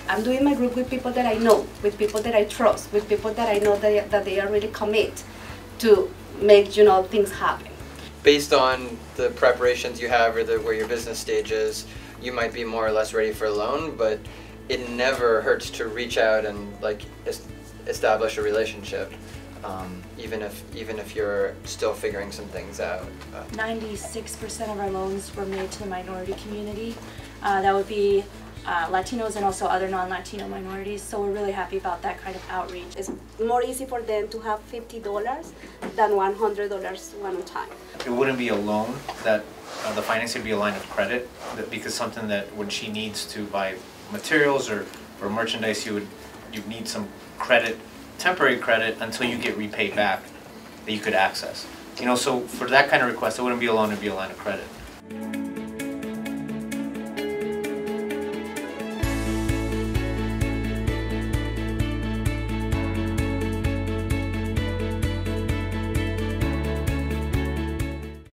I'm doing my group with people that I know, with people that I trust, with people that I know that they are really commit to make, you know, things happen. Based on the preparations you have or where your business stage is, you might be more or less ready for a loan, but it never hurts to reach out and like establish a relationship, even if you're still figuring some things out. 96% of our loans were made to the minority community. That would be Latinos and also other non-Latino minorities, so we're really happy about that kind of outreach. It's more easy for them to have $50 than $100 one time. It wouldn't be a loan, that the financing would be a line of credit, because something that when she needs to buy materials or merchandise, you'd need some credit, temporary credit, until you get repaid back that you could access. You know, so for that kind of request, it wouldn't be a loan, it'd be a line of credit.